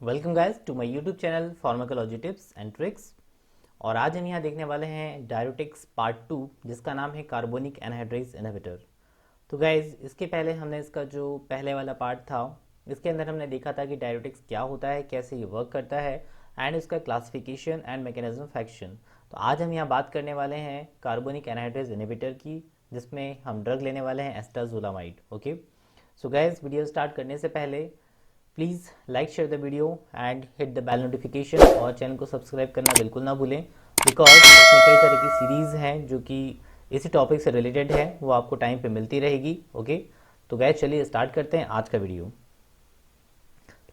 Welcome guys to my YouTube channel pharmacology tips and tricks. और आज हम यहाँ देखने वाले हैं डायरेटिक्स पार्ट 2 जिसका नाम है कार्बोनिक एनहाइड्रेज इनहिबिटर। तो गाइस इसके पहले हमने इसका जो पहले वाला पार्ट था इसके अंदर हमने देखा था कि डायरेटिक्स क्या होता है, कैसे ये वर्क करता है एंड इसका classification and mechanism of action. तो आज हम यहाँ बात करने वाले हैं कार्बोनिक एनहाइड्रेज इनहिबिटर की, जिसमें हम ड्रग लेने वाले हैं acetazolamide. Okay, so guys video start करने से पहले please like share the video and hit the bell notification और चैनल को सब्सक्राइब करना बिल्कुल ना भूलें, बिकॉज इसमें कई तरह की सीरीज़ हैं जो कि इसी टॉपिक से रिलेटेड है, वो आपको टाइम पे मिलती रहेगी। ओके, तो गैस चलिए स्टार्ट करते हैं आज का वीडियो।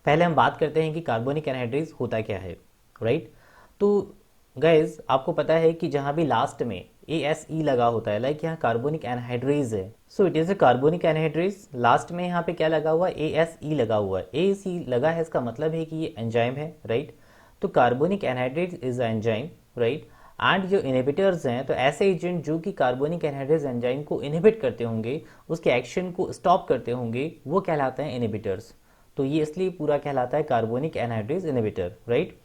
पहले हम बात करते हैं कि कार्बोनिक एनहाइड्रेज होता क्या है, राइट। तो गैस आपको पता है कि जहाँ भी लास्ट में ASE लगा होता है, लाइक यहाँ कार्बोनिक एनहाइड्रेज है, so it is a carbonic anhydrase. Last में यहाँ पे क्या लगा हुआ है, ASE लगा हुआ है। ASE लगा है, इसका मतलब है कि ये एंजाइम है, राइट। तो carbonic anhydrase is enzyme, right. And जो इनहिबिटर्स हैं, तो ऐसे एजेंट जो कि कार्बोनिक एनहाइड्रेज एंजाइम को इनहिबिट करते होंगे, उसके एक्शन को स्टॉप करते होंगे, वो कहलाते हैं इनहिबिटर्स। तो ये इसलिए पूरा कहलाता है कार्बोनिक एनहाइड्रेज इनहिबिटर, राइट।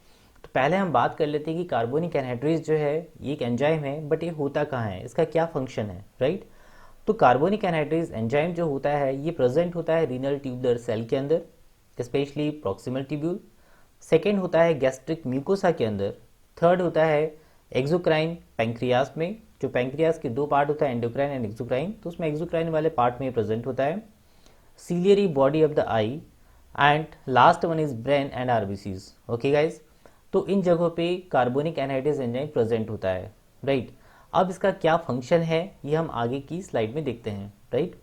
तो पहले हम बात कर लेते हैं कि कार्बोनिक एनहाइड्रेज जो है ये एक एंजाइम है, बट ये होता कहाँ है, इसका क्या फंक्शन है, राइट। तो कार्बोनिक एनहाइड्रेज एंजाइम जो होता है ये प्रेजेंट होता है रीनल ट्यूबुलर सेल के अंदर, स्पेशली प्रॉक्सिमल ट्यूब्यूल। सेकेंड होता है गैस्ट्रिक म्यूकोसा के अंदर। थर्ड होता है एक्सोक्राइन पैंक्रियास में। जो पैंक्रियास के दो पार्ट होता है, एंडोक्राइन एंड एक्सोक्राइन, तो उसमें एक्सोक्राइन वाले पार्ट में प्रेजेंट होता है। Ciliary body of the I and last one is brain and RBCs. Okay guys, तो इन जगहों पे कार्बोनिक एनहाइड्रेज एंजाइम प्रेजेंट होता है, राइट। अब इसका क्या फंक्शन है ये हम आगे की स्लाइड में देखते हैं, राइट।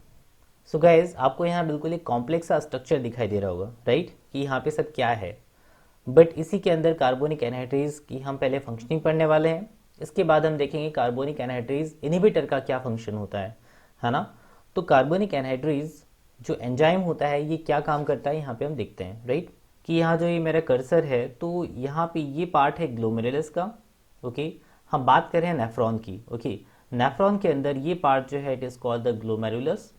सो गाइज आपको यहाँ बिल्कुल एक कॉम्प्लेक्स सा स्ट्रक्चर दिखाई दे रहा होगा, राइट, कि यहाँ पे सब क्या है। बट इसी के अंदर कार्बोनिक एनहाइड्रेज की हम पहले फंक्शनिंग पढ़ने वाले हैं। इसके बाद हम देखेंगे कार्बोनिक एनहाइड्रेज इनहिबिटर का क्या फंक्शन होता है ना। तो कार्बोनिक एनहाइड्रेज जो एंजाइम होता है ये क्या काम करता है यहाँ पे हम देखते हैं, राइट। कि यहाँ जो ये मेरा कर्सर है, तो यहाँ पे ये पार्ट है ग्लोमेरुलस का। ओके, हम बात कर रहे हैं नेफ्रॉन की। ओके, नेफ्रॉन के अंदर ये पार्ट जो है it is called the glomerulus.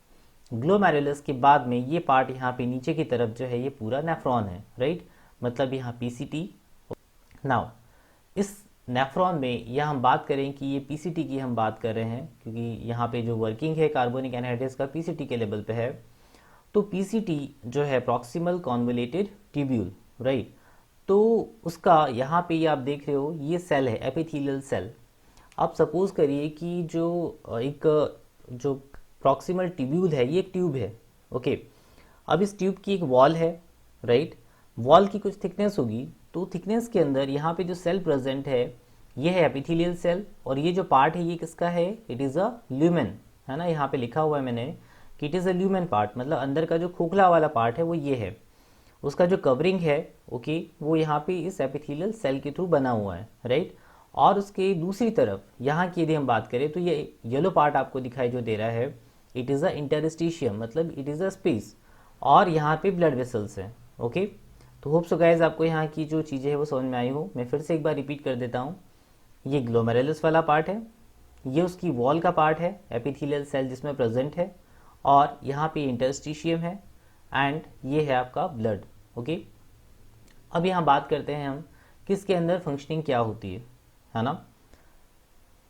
Glomerulus के बाद में ये पार्ट यहाँ पे नीचे की तरफ जो है ये पूरा नेफ्रॉन है, राइट। मतलब यहाँ PCT। नाउ इस नेफ्रॉन में यह हम बात करें कि ये PCT की हम बात कर रहे हैं, क्योंकि यहाँ पे जो वर्किंग है कार्बोनिक एनहाइड्रेज का PCT के लेवल पे है। तो PCT जो है प्रॉक्सिमल कॉन्वोलेटेड ट्यूब्यूल, राइट। तो उसका यहाँ पे ये आप देख रहे हो ये सेल है, एपिथेलियल सेल। आप सपोज करिए कि जो एक जो प्रॉक्सिमल ट्यूब्यूल है ये एक ट्यूब है। ओके, अब इस ट्यूब की एक वॉल है, राइट। वॉल की कुछ थिकनेस होगी, तो थिकनेस के अंदर यहाँ पे जो सेल प्रेजेंट है ये है एपिथेलियल सेल, और ये जो पार्ट है ये किसका है, इट इज़ अ ल्यूमेन, है ना। यहाँ पे लिखा हुआ है मैंने कि it is a lumen part, मतलब अंदर का जो खोखला वाला पार्ट है वो ये है। उसका जो कवरिंग है, ओके, वो यहाँ पे इस एपिथेलियल सेल के थ्रू बना हुआ है, राइट। और उसके दूसरी तरफ यहाँ की यदि हम बात करें तो ये येलो पार्ट आपको दिखाई जो दे रहा है, इट इज़ अ इंटरस्टिशियम, मतलब इट इज़ अ स्पेस, और यहाँ पे ब्लड वेसल्स हैं। ओके, तो होप सो गाइज आपको यहाँ की जो चीज़ें हैं वो समझ में आई हो। मैं फिर से एक बार रिपीट कर देता हूँ। ये ग्लोमेरुलस वाला पार्ट है, ये उसकी वॉल का पार्ट है, एपिथेलियल सेल जिसमें प्रेजेंट है, और यहाँ पे इंटरस्टिशियम है, एंड ये है आपका ब्लड। ओके, अब यहाँ बात करते हैं हम किसके अंदर फंक्शनिंग क्या होती है ना।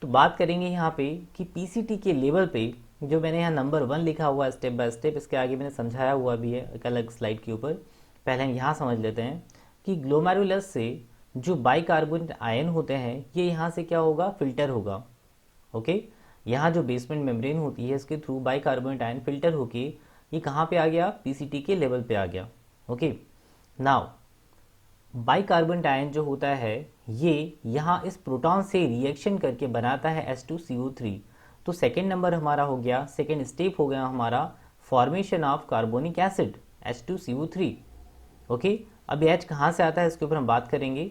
तो बात करेंगे यहाँ पे कि PCT के लेवल पे जो मैंने यहाँ नंबर 1 लिखा हुआ है स्टेप बाय स्टेप, इसके आगे मैंने समझाया हुआ भी है एक अलग स्लाइड के ऊपर। पहले हम यहाँ समझ लेते हैं कि ग्लोमेरुलस से जो बाइकार्बोनेट आयन होते हैं ये यहाँ से क्या होगा, फिल्टर होगा। ओके, यहाँ जो बेसमेंट मेम्ब्रेन होती है इसके थ्रू बाइकार्बोनेट आयन फिल्टर होके ये कहाँ पे आ गया, PCT के लेवल पे आ गया। ओके, नाउ बाइकार्बोनेट आयन जो होता है ये यहाँ इस प्रोटॉन से रिएक्शन करके बनाता है H2CO3। तो सेकेंड नंबर हमारा हो गया, सेकेंड स्टेप हो गया हमारा formation of carbonic acid H2CO3। Okay, अब H कहाँ से आता है इसके ऊपर हम बात करेंगे।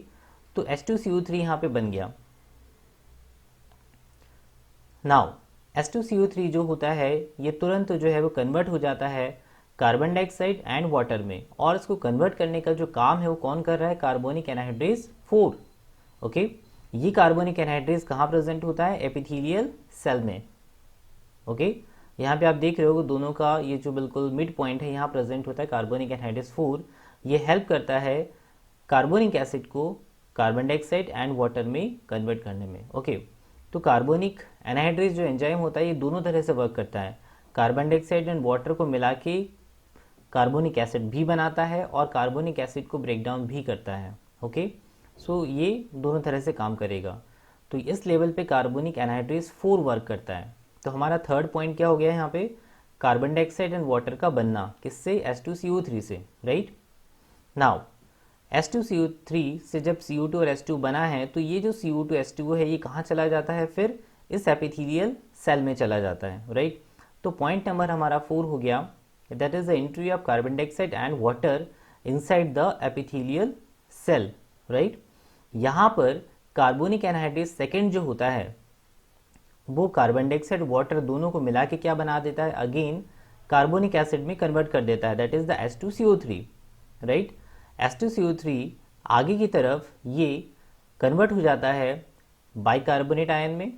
तो H2CO3 यहाँ पे बन गया। नाउ H2CO3 जो होता है ये तुरंत जो है वो कन्वर्ट हो जाता है कार्बन डाइऑक्साइड एंड वाटर में, और इसको कन्वर्ट करने का जो काम है वो कौन कर रहा है, कार्बोनिक एनहाइड्रेज 4। ओके, ये कार्बोनिक एनहाइड्रेज कहाँ प्रेजेंट होता है, एपिथेलियल सेल में। ओके, यहाँ पे आप देख रहे हो दोनों का ये जो बिल्कुल मिड पॉइंट है यहाँ प्रेजेंट होता है कार्बोनिक एनहाइड्रेज 4। ये हेल्प करता है कार्बोनिक एसिड को कार्बन डाइऑक्साइड एंड वाटर में कन्वर्ट करने में। ओके, तो कार्बोनिक एनहाइड्रेज जो एंजाइम होता है ये दोनों तरह से वर्क करता है। कार्बन डाइऑक्साइड एंड वाटर को मिला के कार्बोनिक एसिड भी बनाता है और कार्बोनिक एसिड को ब्रेक डाउन भी करता है। ओके, सो ये दोनों तरह से काम करेगा। तो इस लेवल पे कार्बोनिक एनहाइड्रेज 4 वर्क करता है। तो हमारा थर्ड पॉइंट क्या हो गया यहाँ पे, कार्बन डाइऑक्साइड एंड वाटर का बनना, किससे, H2CO3 से, राइट। नाउ H2CO3 से जब CO2 और H2 बना है तो ये जो CO2 H2O है ये कहाँ चला जाता है, फिर इस एपिथेलियल सेल में चला जाता है, राइट। तो पॉइंट नंबर हमारा 4 हो गया, that is the entry of carbon dioxide and water inside the epithelial cell, right. यहाँ पर कार्बोनिक एनहाइड्रेज सेकेंड जो होता है वो कार्बन डाइऑक्साइड वाटर दोनों को मिला के क्या बना देता है, अगेन कार्बोनिक एसिड में कन्वर्ट कर देता है, that is the H2CO3, right. H2CO3 आगे की तरफ ये कन्वर्ट हो जाता है बाइकार्बोनेट आयन में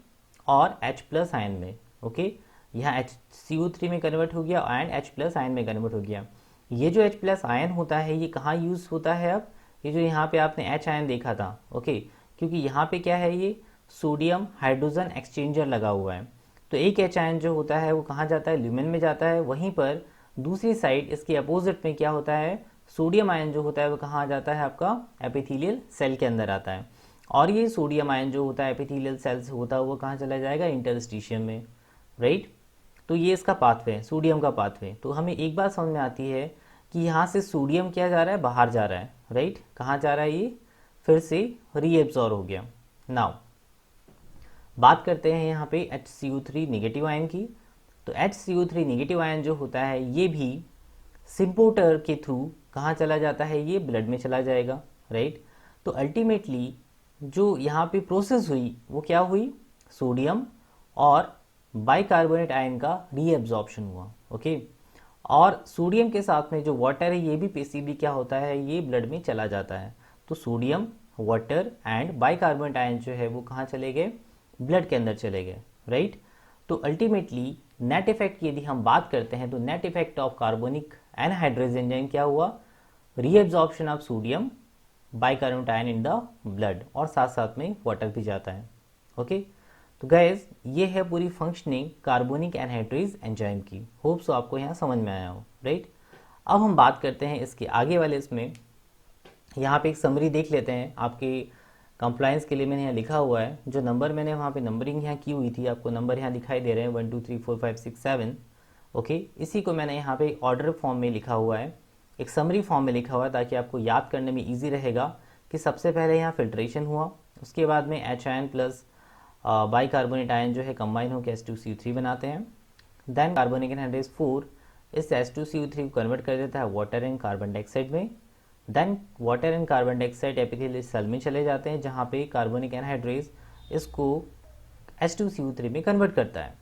और H+ आयन में। ओके, यहाँ HCO3 में कन्वर्ट हो गया एंड H+ आयन में कन्वर्ट हो गया। ये जो H+ आयन होता है ये कहाँ यूज होता है, अब ये जो यहाँ पे आपने H आयन देखा था, ओके, क्योंकि यहाँ पे क्या है, ये सोडियम हाइड्रोजन एक्सचेंजर लगा हुआ है। तो एक H आयन जो होता है वो कहाँ जाता है, ल्यूमेन में जाता है। वहीं पर दूसरी साइड इसके अपोजिट में क्या होता है, सोडियम आयन जो होता है वो कहाँ जाता है, आपका एपिथेलियल सेल के अंदर आता है। और ये सोडियम आयन जो होता है एपिथेलियल सेल से होता है वो कहाँ चला जाएगा, इंटरस्टिशियम में, राइट। तो ये इसका पाथवे है, सोडियम का पाथवे। तो हमें एक बात समझ में आती है कि यहाँ से सोडियम क्या जा रहा है, बाहर जा रहा है, राइट। कहाँ जा रहा है, ये फिर से रीएब्सॉर्ब हो गया। नाउ बात करते हैं यहाँ पे HCO3 नेगेटिव आयन की। तो HCO3 नेगेटिव आयन जो होता है ये भी सिम्पोर्टर के थ्रू कहाँ चला जाता है, ये ब्लड में चला जाएगा, राइट। तो अल्टीमेटली जो यहाँ पे प्रोसेस हुई वो क्या हुई, सोडियम और बाइकार्बोनेट आयन का रीएब्जॉर्प्शन हुआ, ओके। और सोडियम के साथ में जो वाटर है ये भी पीसीबी क्या होता है, ये ब्लड में चला जाता है। तो sodium, water and bicarbonate ion जो है वो कहाँ चले गए, ब्लड के अंदर चले गए, राइट। तो अल्टीमेटली नेट इफेक्ट की यदि हम बात करते हैं तो net effect of carbonic anhydrase enzyme क्या हुआ, reabsorption of sodium bicarbonate ion in the blood, और साथ साथ में वाटर भी जाता है, ओके। तो गाइज ये है पूरी फंक्शनिंग कार्बोनिक एनहाइड्रेज एंजाइम की। होप सो आपको यहाँ समझ में आया हो, राइट। अब हम बात करते हैं इसके आगे वाले, इसमें यहाँ पे एक समरी देख लेते हैं। आपके कंप्लायंस के लिए मैंने यहाँ लिखा हुआ है, जो नंबर मैंने वहाँ पे नंबरिंग यहाँ की हुई थी, आपको नंबर यहाँ दिखाई दे रहे हैं 1 2 3 4 5 6 7, ओके। इसी को मैंने यहाँ पे ऑर्डर फॉर्म में लिखा हुआ है, एक समरी फॉर्म में लिखा हुआ है, ताकि आपको याद करने में ईजी रहेगा कि सबसे पहले यहाँ फिल्ट्रेशन हुआ, उसके बाद में H ion plus bicarbonate ion जो है कंबाइन होकर H2CO3 बनाते हैं। देन कार्बोनिक एनहाइड्रेज 4 इस H2CO3 को कन्वर्ट कर देता है वाटर एंड कार्बन डाइऑक्साइड में। Then water and carbon dioxide epithelial cell में चले जाते हैं, जहाँ पे कार्बोनिक एनहाइड्रेज इसको H2CO3 में कन्वर्ट करता है।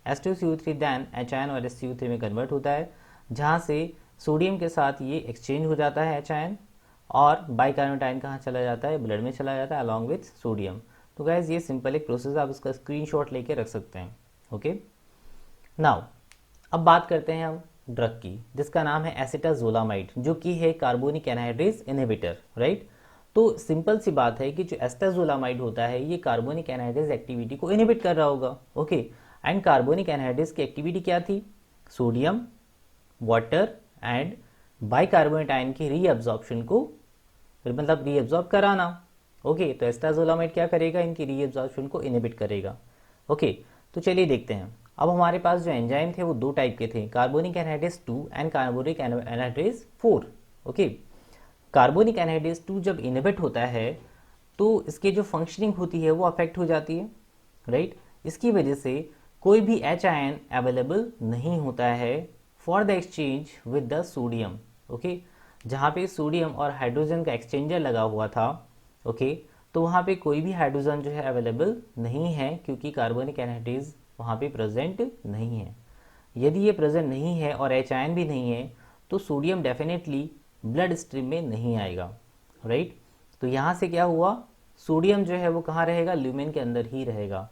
H2CO3 देन H आयन और HCO3 में कन्वर्ट होता है, जहाँ से सोडियम के साथ ये एक्सचेंज हो जाता है H आयन, और बाइकार्बोनेट आयन कहाँ चला जाता है, ब्लड में चला जाता है अलॉन्ग विथ सोडियम। तो गाइज ये सिंपल एक प्रोसेस, आप इसका स्क्रीनशॉट लेके रख सकते हैं, ओके। नाउ अब बात करते हैं हम ड्रग की, जिसका नाम है एसिटाजोलामाइड, जो कि है कार्बोनिक एनहाइड्रेज इनहिबिटर, राइट। तो सिंपल सी बात है कि जो एसिटाजोलामाइड होता है ये कार्बोनिक एनहाइड्रेज एक्टिविटी को इनहिबिट कर रहा होगा, ओके। एंड कार्बोनिक एनहाइड्रेज की एक्टिविटी क्या थी, sodium, water and bicarbonate ion की रीअब्जॉर्प्शन को, मतलब रीअब्जॉर्ब कराना, ओके। तो एसिटाजोलामाइड क्या करेगा, इनकी रीअब्जॉर्प्शन को इनहिबिट करेगा, ओके। तो चलिए देखते हैं। अब हमारे पास जो एंजाइम थे वो दो टाइप के थे, carbonic anhydrase 2 and carbonic anhydrase 4, okay. Carbonic anhydrase 2 जब इनहिबिट होता है तो इसके जो फंक्शनिंग होती है वो अफेक्ट हो जाती है, राइट। इसकी वजह से कोई भी H आयन अवेलेबल नहीं होता है for the exchange with the sodium, okay. जहाँ पे सोडियम और हाइड्रोजन का एक्सचेंजर लगा हुआ था, ओके, तो वहाँ पे कोई भी हाइड्रोजन जो है अवेलेबल नहीं है, क्योंकि कार्बोनिक एनहाइड्रेज वहाँ पे प्रेजेंट नहीं है। यदि ये प्रेजेंट नहीं है और H आयन भी नहीं है तो सोडियम डेफिनेटली ब्लड स्ट्रीम में नहीं आएगा, राइट। तो यहाँ से क्या हुआ, सोडियम जो है वो कहाँ रहेगा, ल्यूमेन के अंदर ही रहेगा।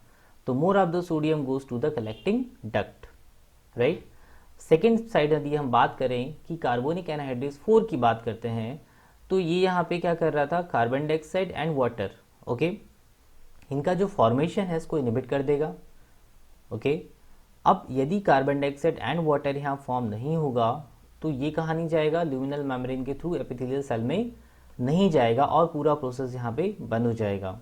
तो more of the sodium goes to the collecting duct, right. Second side यदि हम बात करें कि कार्बोनिक एनहाइड्रेज 4 की बात करते हैं, तो ये यहाँ पे क्या कर रहा था, carbon dioxide and water, okay, इनका जो फॉर्मेशन है इसको इनहिबिट कर देगा, ओके। अब यदि कार्बन डाइऑक्साइड एंड वाटर यहाँ फॉर्म नहीं होगा तो ये कहाँ नहीं जाएगा, ल्यूमिनल मेम्ब्रेन के थ्रू एपिथेलियल सेल में नहीं जाएगा और पूरा प्रोसेस यहाँ पे बंद हो जाएगा।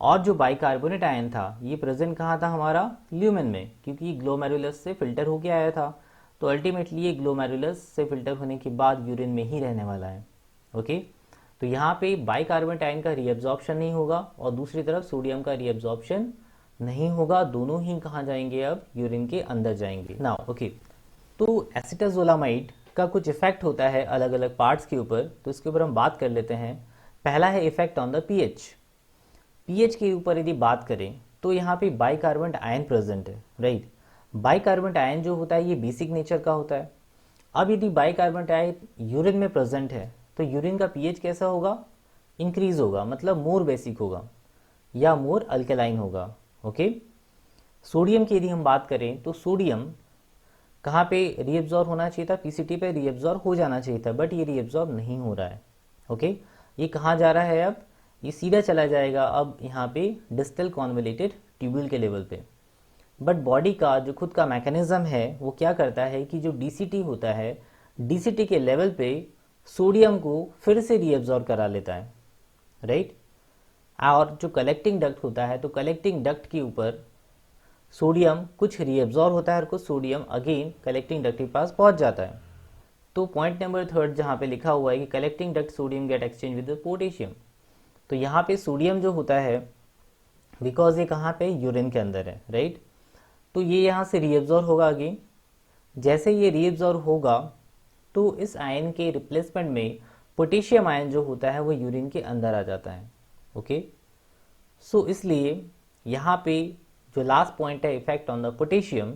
और जो बाइकार्बोनेट आयन था ये प्रेजेंट कहाँ था हमारा, ल्यूमेन में, क्योंकि ग्लोमेरुलस से फिल्टर होके आया था। तो अल्टीमेटली ये ग्लोमेरुलस से फिल्टर होने के बाद यूरिन में ही रहने वाला है, ओके। तो यहाँ पे बाइकार्बोनेट आयन का रीअब्जॉर्प्शन नहीं होगा और दूसरी तरफ सोडियम का रीअब्जॉर्प्शन नहीं होगा, दोनों ही कहाँ जाएंगे, अब यूरिन के अंदर जाएंगे नाउ, ओके। तो एसिटाजोलामाइड का कुछ इफेक्ट होता है अलग अलग पार्ट्स के ऊपर, तो इसके ऊपर हम बात कर लेते हैं। पहला है effect on the pH. PH के ऊपर यदि बात करें तो यहाँ पे बाइकार्बोनेट आयन प्रेजेंट है, राइट। बाइकार्बोनेट आयन जो होता है ये बेसिक नेचर का होता है। अब यदि बाइकार्बोनेट आयन यूरिन में प्रेजेंट है तो यूरिन का पीएच कैसा होगा, इंक्रीज होगा, मतलब मोर बेसिक होगा या मोर अल्कलाइन होगा, ओके। सोडियम की यदि हम बात करें तो सोडियम कहाँ पे रीएब्जॉर्ब होना चाहिए था, पीसीटी पे रीएब्जॉर्ब हो जाना चाहिए था, बट ये रीएब्जॉर्ब नहीं हो रहा है, ओके। ये कहाँ जा रहा है, अब ये सीधा चला जाएगा अब यहाँ पे डिस्टल कॉन्वोल्यूटेड ट्यूब्यूल के लेवल पे। बट बॉडी का जो खुद का मैकेनिज्म है वो क्या करता है कि जो डीसीटी होता है, डीसीटी के लेवल पे सोडियम को फिर से रीएब्जॉर्ब करा लेता है, राइट। और जो कलेक्टिंग डक्ट होता है तो कलेक्टिंग डक्ट के ऊपर सोडियम कुछ रीएब्जॉर्ब होता है और कुछ सोडियम अगेन कलेक्टिंग डक्ट के पास पहुंच जाता है। तो पॉइंट नंबर 3 जहाँ पे लिखा हुआ है कि collecting duct sodium get exchange with potassium, तो यहाँ पे सोडियम जो होता है बिकॉज ये कहाँ पे, यूरिन के अंदर है, राइट। तो ये यहाँ से रीएब्जॉर्ब होगा अगेन। जैसे ये रीएब्जॉर्ब होगा तो इस आयन के रिप्लेसमेंट में पोटेशियम आयन जो होता है वो यूरिन के अंदर आ जाता है, ओके। सो इसलिए यहाँ पे जो लास्ट पॉइंट है इफेक्ट ऑन द पोटेशियम,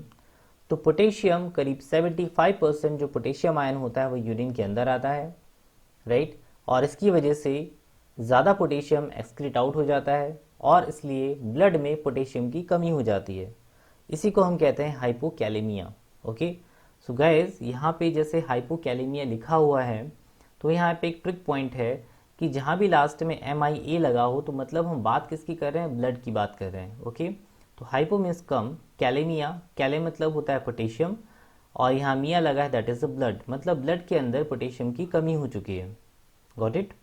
तो पोटेशियम करीब 75% जो पोटेशियम आयन होता है वो यूरिन के अंदर आता है, राइट। और इसकी वजह से ज़्यादा पोटेशियम एक्सक्रीट आउट हो जाता है और इसलिए ब्लड में पोटेशियम की कमी हो जाती है। इसी को हम कहते हैं हाइपोकैलेमिया, ओके। सो गाइस यहाँ पे जैसे हाइपोकैलेमिया लिखा हुआ है तो यहाँ पे एक ट्रिक पॉइंट है कि जहाँ भी लास्ट में MIA लगा हो तो मतलब हम बात किसकी कर रहे हैं, ब्लड की बात कर रहे हैं, ओके। तो हाइपो मीन्स कम, कैलेमिया, कैले मतलब होता है पोटेशियम, और यहाँ मिया लगा है दैट इज द ब्लड, मतलब ब्लड के अंदर पोटेशियम की कमी हो चुकी है, गॉट इट।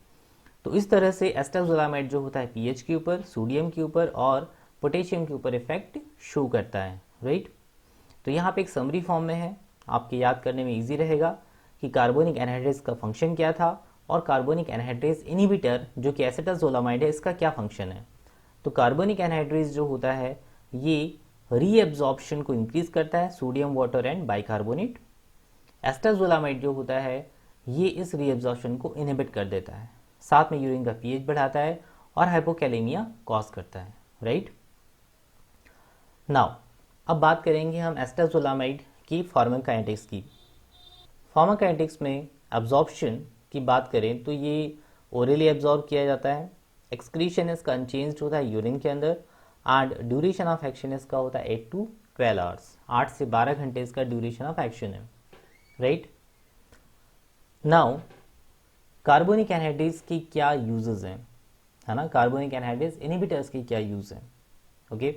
तो इस तरह से एस्टाजोलामाइड जो होता है पीएच के ऊपर, सोडियम के ऊपर और पोटेशियम के ऊपर इफेक्ट शो करता है, राइट। तो यहाँ पे एक समरी फॉर्म में है, आपके याद करने में इजी रहेगा कि कार्बोनिक एनहाइड्रेस का फंक्शन क्या था और कार्बोनिक एनहाइड्रेस इनहिबिटर जो कि एसिटाजोलामाइड है इसका क्या फंक्शन है। तो कार्बोनिक एनहाइड्रेस जो होता है ये रीएब्जॉर्प्शन को इंक्रीज करता है, sodium water and bicarbonate. Acetazolamide जो होता है ये इस रीएब्जॉर्प्शन को इनहिबिट कर देता है, साथ में यूरिन का पीएच बढ़ाता है और हाइपोकैलेमिया कॉज करता है, राइट। नाउ अब बात करेंगे हम एस्टाजोलामाइड की फार्माकोकाइनेटिक्स की। फार्माकोकाइनेटिक्स में एब्जॉर्प्शन की बात करें तो ये ओरली एब्जॉर्ब किया जाता है, एक्सक्रीशन इसका अनचेंज्ड होता है यूरिन के अंदर, एंड ड्यूरेशन ऑफ एक्शन इसका होता है 8 to 12 आवर्स, 8 से 12 घंटे इसका ड्यूरेशन ऑफ एक्शन है, राइट। नाउ कार्बोनिक एनहाइड्रेस की क्या यूजेस हैं, है ना, कार्बोनिक एनहाइड्रेस इनहिबिटर्स की क्या यूज है, ओके।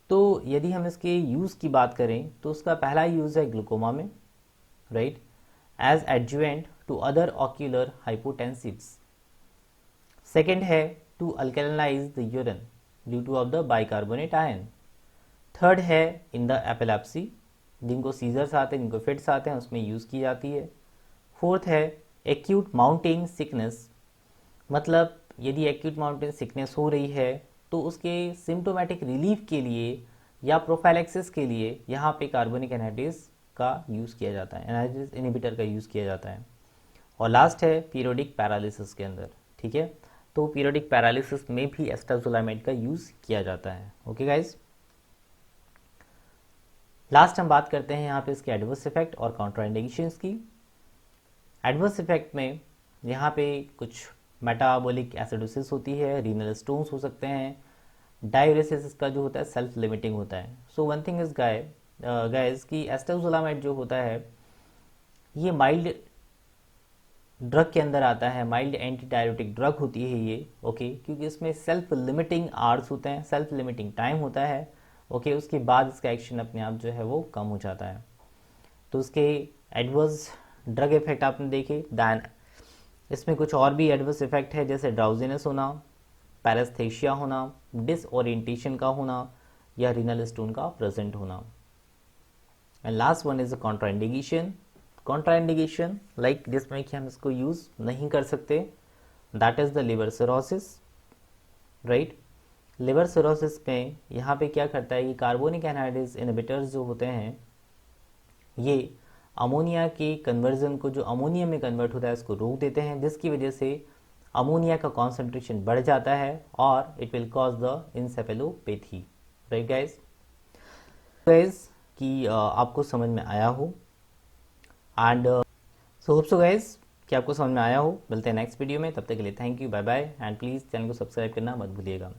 तो यदि हम इसके यूज की बात करें तो उसका पहला यूज है ग्लूकोमा में, right, as adjuvant to other ocular hypotensives. Second है to alkalize the urine due to of the bicarbonate ion. Third है इन द एपिलेप्सी, जिनको सीजर्स आते हैं, जिनको फिट्स आते हैं, उसमें यूज़ की जाती है। फोर्थ है एक्यूट माउंटिंग सिकनेस, मतलब यदि एक्यूट माउंटिंग सिकनेस हो रही है तो उसके सिम्टोमेटिक रिलीफ के लिए या प्रोफाइलेक्सिस के लिए यहाँ पे कार्बोनिक एनहाइड्रेस का यूज़ किया जाता है, एनहाइड्रेस इनहिबिटर का यूज़ किया जाता है। और लास्ट है पीरियोडिक पैरालिसिस के अंदर, ठीक है। तो पीरियोडिक पैरालिसिस में भी एस्टाजोलामाइड का यूज़ किया जाता है, ओके गाइज। लास्ट हम बात करते हैं यहाँ पे इसके एडवर्स इफेक्ट और कॉन्ट्राइंडिकेशंस की। एडवर्स इफेक्ट में यहाँ पे कुछ मेटाबॉलिक एसिडोसिस होती है, रीनल स्टोन्स हो सकते हैं, डायूरेसिस इसका जो होता है सेल्फ लिमिटिंग होता है। So one thing is guys कि एस्टाजोलामाइड जो होता है ये माइल्ड ड्रग के अंदर आता है, माइल्ड एंटी डायरेटिक ड्रग होती है ये, ओके, क्योंकि इसमें सेल्फ लिमिटिंग आवर्स होते हैं, सेल्फ लिमिटिंग टाइम होता है, ओके, उसके बाद इसका एक्शन अपने आप जो है वो कम हो जाता है। तो उसके एडवर्स ड्रग इफेक्ट आपने देखे, दैन इसमें कुछ और भी एडवर्स इफेक्ट है, जैसे ड्राउजीनेस होना, पैरास्थेशिया होना, डिसओरिएंटेशन का होना, या रीनल स्टोन का प्रेजेंट होना। And last one is a contraindication. Contraindication like जिसमें कि हम इसको यूज़ नहीं कर सकते, that is the liver cirrhosis, right. Liver cirrhosis में यहाँ पे क्या करता है कि कार्बोनिक एनहाइड्रेज इनहिबिटर्स जो होते हैं ये अमोनिया के कन्वर्जन को, जो अमोनिया में कन्वर्ट होता है, इसको रोक देते हैं, जिसकी वजह से अमोनिया का कॉन्सेंट्रेशन बढ़ जाता है और it will cause the encephalopathy, right guys. कि आपको समझ में आया हो, and so hope so guys कि आपको समझ में आया हो। मिलते हैं नेक्स्ट वीडियो में, तब तक के लिए thank you, bye bye, and please channel को सब्सक्राइब करना मत भूलिएगा।